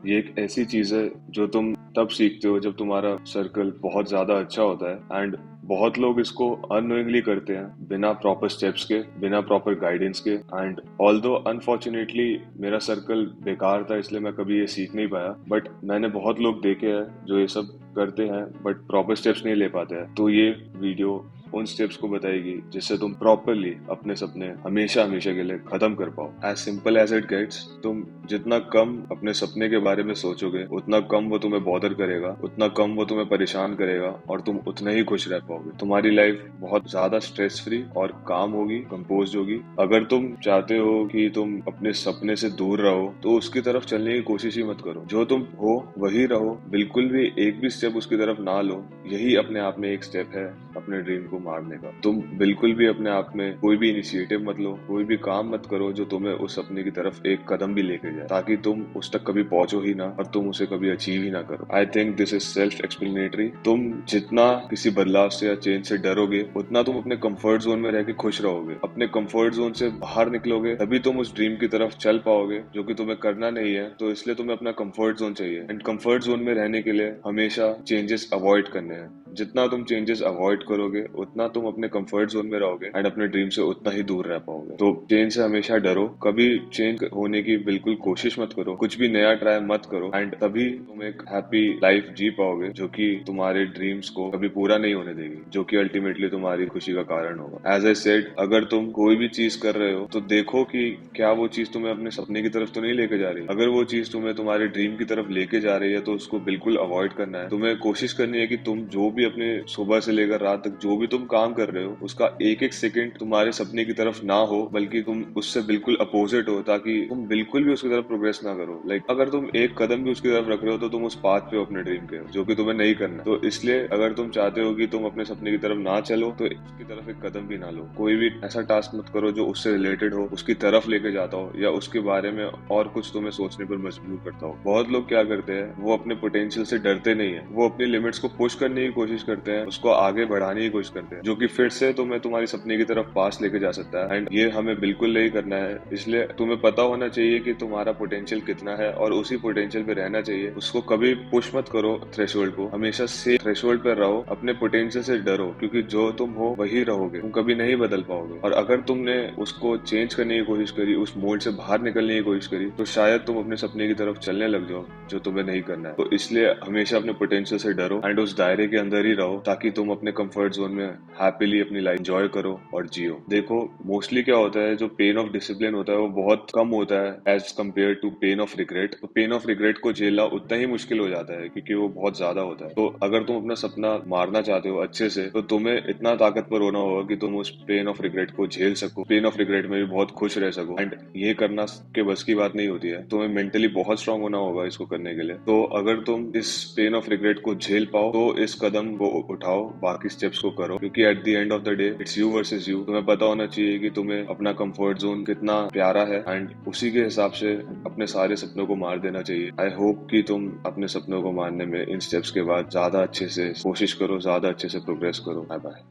ये एक ऐसी चीज है जो तुम तब सीखते हो जब तुम्हारा सर्कल बहुत ज्यादा अच्छा होता है। एंड बहुत लोग इसको अननोइंगली करते हैं बिना प्रॉपर स्टेप्स के, बिना प्रॉपर गाइडेंस के। एंड ऑल्दो अनफॉर्चुनेटली मेरा सर्कल बेकार था, इसलिए मैं कभी ये सीख नहीं पाया। बट मैंने बहुत लोग देखे हैं जो ये सब करते हैं बट प्रॉपर स्टेप्स नहीं ले पाते हैं। तो ये वीडियो उन स्टेप्स को बताएगी जिससे तुम प्रॉपरली अपने सपने हमेशा हमेशा के लिए खत्म कर पाओ। As simple as it gets. तुम जितना कम अपने सपने के बारे में सोचोगे उतना कम वो तुम्हें बॉदर करेगा, उतना कम वो तुम्हें परेशान करेगा और तुम उतने ही खुश रह पाओगे। तुम्हारी लाइफ बहुत ज्यादा स्ट्रेस फ्री और काम होगी, कंपोज होगी। अगर तुम चाहते हो कि तुम अपने सपने से दूर रहो तो उसकी तरफ चलने की कोशिश ही मत करो। जो तुम हो वही रहो, बिल्कुल भी एक भी स्टेप उसकी तरफ ना लो। यही अपने आप में एक स्टेप है अपने ड्रीम को मारने का। तुम बिल्कुल भी अपने आप में कोई भी इनिशिएटिव मत लो, कोई भी काम मत करो जो तुम्हें उस सपने की तरफ एक कदम भी लेके जाए, ताकि तुम उस तक कभी पहुंचो ही ना और तुम उसे कभी अचीव ही ना करो। I think this is self explanatory. तुम जितना किसी बदलाव से या चेंज से डरोगे उतना तुम अपने कंफर्ट जोन में रह के खुश रहोगे। अपने कंफर्ट जोन से बाहर निकलोगे तभी तुम उस ड्रीम की तरफ चल पाओगे जो कि तुम्हें करना नहीं है। तो इसलिए तुम्हें अपना कंफर्ट जोन चाहिए। एंड कंफर्ट जोन में रहने के लिए हमेशा चेंजेस अवॉइड करने हैं। जितना तुम चेंजेस अवॉइड करोगे उतना तुम अपने कंफर्ट जोन में रहोगे एंड अपने ड्रीम से उतना ही दूर रह पाओगे। तो चेंज से हमेशा डरो, कभी चेंज होने की बिल्कुल कोशिश मत करो, कुछ भी नया ट्राई मत करो। एंड तभी तुम एक हैप्पी लाइफ जी पाओगे जो कि तुम्हारे ड्रीम्स को कभी पूरा नहीं होने देगी, जो कि अल्टीमेटली तुम्हारी खुशी का कारण होगा। एज आई सेड, अगर तुम कोई भी चीज कर रहे हो तो देखो कि क्या वो चीज तुम्हें अपने सपने की तरफ तो नहीं लेके जा रही। अगर वो चीज तुम्हें तुम्हारे ड्रीम की तरफ लेके जा रही है तो उसको बिल्कुल अवॉइड करना है। तुम्हें कोशिश करनी है कि तुम जो भी अपने सुबह से लेकर रात तक जो भी तुम काम कर रहे हो उसका एक एक सेकंड तुम्हारे सपने की तरफ ना हो, बल्कि तुम उससे बिल्कुल अपोजिट हो, ताकि तुम बिल्कुल भी उसकी तरफ प्रोग्रेस ना करो। अगर तुम एक कदम भी उसकी तरफ रख रहे हो तो तुम उस पाथ पे हो अपने ड्रीम के, जो कि तुम्हें नहीं करना। तो इसलिए अगर तुम चाहते हो कि तुम अपने सपने की तरफ ना चलो तो उसकी तरफ एक कदम भी ना लो। कोई भी ऐसा टास्क मत करो जो उससे रिलेटेड हो, उसकी तरफ लेके जाता हो या उसके बारे में और कुछ तुम्हें सोचने पर मजबूर करता हो। बहुत लोग क्या करते हैं, वो अपने पोटेंशियल से डरते नहीं है, वो अपनी लिमिट्स को पुश करने की कोशिश करते हैं, उसको आगे बढ़ाने की कोशिश करते हैं, जो कि फिर से तुम्हें तुम्हारी सपने की तरफ पास लेके जा सकता है। एंड ये हमें बिल्कुल नहीं करना है। इसलिए तुम्हें पता होना चाहिए कि तुम्हारा पोटेंशियल कितना है और उसी पोटेंशियल पे रहना चाहिए। उसको कभी पुश मत करो थ्रेशोल्ड को, हमेशा से थ्रेशोल्ड पर रहो। अपने पोटेंशियल से डरो, क्योंकि जो तुम हो वही रहोगे, तुम कभी नहीं बदल पाओगे। और अगर तुमने उसको चेंज करने की कोशिश करी, उस मोड से बाहर निकलने की कोशिश करी, तो शायद तुम अपने सपने की तरफ चलने लग जाओ जो तुम्हें नहीं करना है। तो इसलिए हमेशा अपने पोटेंशियल से डरो एंड उस दायरे के अंदर ही रहो, ताकि तुम अपने कंफर्ट जोन में हैप्पीली अपनी लाइफ एंजॉय करो और जियो। देखो, मोस्टली क्या होता है, जो पेन ऑफ डिसिप्लिन होता है वो बहुत कम होता है as compare to pain of regret. तो पेन ऑफ रिग्रेट को झेलना उतना ही मुश्किल हो जाता है क्योंकि वो बहुत ज्यादा होता है। तो अगर तुम अपना सपना मारना चाहते हो अच्छे से, तो तुम्हें इतना ताकतवर होना होगा कि तुम उस पेन ऑफ रिग्रेट को झेल सको, पेन ऑफ रिग्रेट में भी बहुत खुश रह सको। एंड ये करना के बस की बात नहीं होती है, तुम्हें मेंटली बहुत स्ट्रांग होना होगा इसको करने के लिए। तो अगर तुम इस पेन ऑफ रिग्रेट को झेल पाओ तो इस कदम को उठाओ, बाकी स्टेप्स को करो, क्योंकि at the end of the day it's you versus you. तुम्हें पता होना चाहिए कि तुम्हें अपना कंफर्ट जोन कितना प्यारा है एंड उसी के हिसाब से अपने सारे सपनों को मार देना चाहिए। आई होप कि तुम अपने सपनों को मारने में इन स्टेप्स के बाद ज्यादा अच्छे से कोशिश करो, ज्यादा अच्छे से प्रोग्रेस करो। Bye bye.